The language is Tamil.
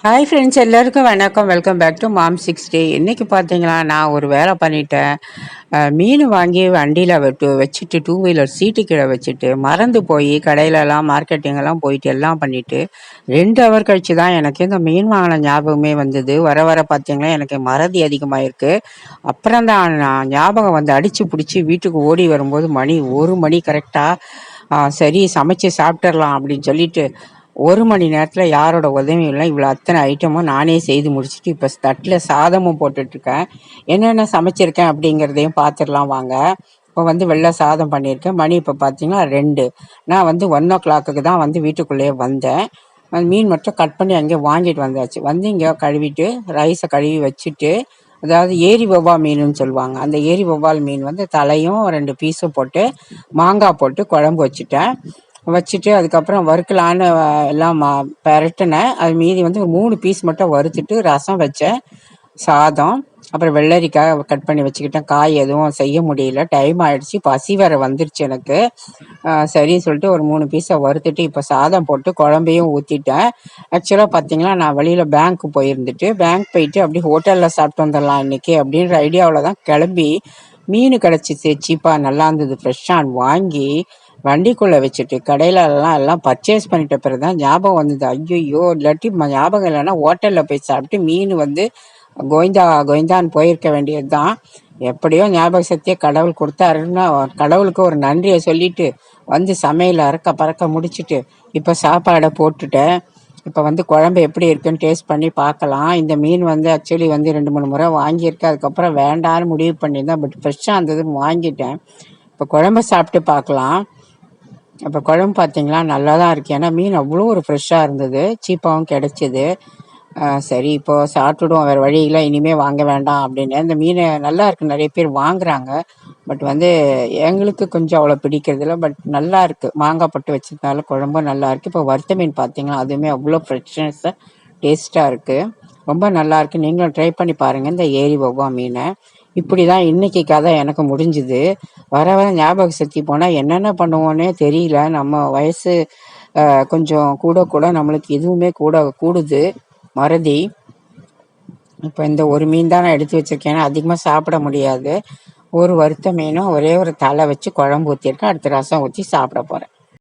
ஹாய் ஃப்ரெண்ட்ஸ், எல்லாருக்கும் வணக்கம். வெல்கம் பேக் டு மாம் 6 டே. இன்றைக்கி பார்த்தீங்களா, நான் ஒரு வேலை பண்ணிட்டேன். மீன் வாங்கி வண்டியில் வச்சுட்டு 2 வீலர் சீட்டு கீழே வச்சுட்டு மறந்து போய் கடையிலலாம் மார்க்கெட்டிங்கெல்லாம் போயிட்டு எல்லாம் பண்ணிவிட்டு 2 ஹவர் கழித்து தான் எனக்கு இந்த மீன் வாங்கின ஞாபகமே வந்தது. வர வர பார்த்தீங்களா எனக்கு மறதி அதிகமாகிருக்கு. அப்புறம் தான் நான் ஞாபகம் வந்து அடித்து பிடிச்சி வீட்டுக்கு ஓடி வரும்போது மணி 1 மணி கரெக்டாக. சரி, சமைச்சு சாப்பிட்றலாம் அப்படின்னு சொல்லிட்டு 1 மணி நேரத்தில் யாரோட உதவியும் இல்லை, இவ்வளோ அத்தனை ஐட்டமும் நானே செய்து முடிச்சுட்டு இப்போ தட்டில் சாதமும் போட்டுட்ருக்கேன். என்னென்ன சமைச்சிருக்கேன் அப்படிங்கிறதையும் பார்த்துடலாம் வாங்க. இப்போ வந்து வெள்ளை சாதம் பண்ணியிருக்கேன். மணி இப்போ பார்த்தீங்கன்னா 2. நான் வந்து 1 o'clock தான் வந்து வீட்டுக்குள்ளேயே வந்தேன். மீன் மட்டும் கட் பண்ணி அங்கேயே வாங்கிட்டு வந்தாச்சு. வந்து இங்கே கழுவிட்டு ரைஸை கழுவி வச்சுட்டு, அதாவது ஏரி வவ்வால் மீனுன்னு சொல்லுவாங்க, அந்த ஏரி வவ்வால் மீன் வந்து தலையும் 2 பீஸும் போட்டு மாங்காய் போட்டு குழம்பு வச்சுட்டு அதுக்கப்புறம் வறுக்கலான்னு எல்லாம் பெரட்டினேன். அது மீதி வந்து ஒரு 3 பீஸ் மட்டும் வறுத்துட்டு ரசம் வச்சேன், சாதம், அப்புறம் வெள்ளரிக்காய் கட் பண்ணி வச்சுக்கிட்டேன். காய் எதுவும் செய்ய முடியல, டைம் ஆகிடுச்சு, பசி வேறு வந்துருச்சு எனக்கு. சரின்னு சொல்லிட்டு ஒரு 3 பீஸை வறுத்துட்டு இப்போ சாதம் போட்டு குழம்பையும் ஊற்றிட்டேன். ஆக்சுவலாக பார்த்தீங்கன்னா நான் வெளியில் பேங்க்கு போயிட்டு அப்படியே ஹோட்டலில் சாப்பிட்டு வந்துடலாம் இன்றைக்கி அப்படின்ற ஐடியாவில் தான் கிளம்பி, மீன் கிடச்சிச்சு சீப்பாக, நல்லா இருந்தது, ஃப்ரெஷ்ஷாக வாங்கி வண்டிக்குள்ளே வச்சுட்டு எல்லாம் பர்ச்சேஸ் பண்ணிட்ட பிறகு தான் ஞாபகம் வந்தது. ஐயோ, இல்லாட்டி ஞாபகம் இல்லைன்னா ஹோட்டலில் போய் சாப்பிட்டு மீன் வந்து கோவிந்தான்னு போயிருக்க வேண்டியது தான். எப்படியோ ஞாபக சக்தியை கடவுள் கொடுத்தாருன்னா கடவுளுக்கு ஒரு நன்றியை சொல்லிட்டு வந்து சமையல் அறக்க பறக்க முடிச்சுட்டு இப்போ சாப்பாடை போட்டுட்டேன். இப்போ வந்து குழம்பு எப்படி இருக்குன்னு டேஸ்ட் பண்ணி பார்க்கலாம். இந்த மீன் வந்து ஆக்சுவலி வந்து 2-3 முறை வாங்கியிருக்கேன். அதுக்கப்புறம் வேண்டான்னு முடிவு பண்ணியிருந்தேன், பட் ஃப்ரெஷ்ஷாக இருந்ததுன்னு வாங்கிட்டேன். இப்போ குழம்பு சாப்பிட்டு பார்க்கலாம். இப்போ குழம்பு பார்த்தீங்களா நல்லா தான் இருக்குது. ஏன்னா மீன் அவ்வளோ ஒரு ஃப்ரெஷ்ஷாக இருந்தது, சீப்பாகவும் கிடச்சிது. சரி, இப்போது சாப்பிட்டுடுவோம், வேறு வழி இல்லை, இனிமேல் வாங்க வேண்டாம் அப்படின்னு. இந்த மீன் நல்லா இருக்குது, நிறைய பேர் வாங்குறாங்க. பட் வந்து எங்களுக்கு கொஞ்சம் அவ்வளோ பிடிக்கிறதில்ல. பட் நல்லா இருக்குது, மாங்காய் போட்டு வச்சதுனால குழம்பும் நல்லா இருக்குது. இப்போ வறுத்த மீன் பார்த்தீங்களா, அதுவுமே அவ்வளோ ஃப்ரெஷ்னஸாக டேஸ்ட்டாக இருக்குது, ரொம்ப நல்லாயிருக்கு. நீங்களும் ட்ரை பண்ணி பாருங்கள் இந்த ஏரி வவ்வால் மீனை. இப்படி தான் இன்றைக்கி கதை எனக்கு முடிஞ்சுது. வர வர ஞாபக சக்தி போனால் என்னென்ன பண்ணுவோன்னே தெரியல. நம்ம வயசு கொஞ்சம் கூட நம்மளுக்கு எதுவுமே கூடுது, மறதி. இப்போ இந்த ஒரு மீன் தான் நான் எடுத்து வச்சுருக்கேன், அதிகமாக சாப்பிட முடியாது. ஒரு வறுத்த மீனும் ஒரே ஒரு தலை வச்சு குழம்பு ஊற்றிருக்கேன், அடுத்த ரசம் ஊற்றி சாப்பிட போகிறேன்.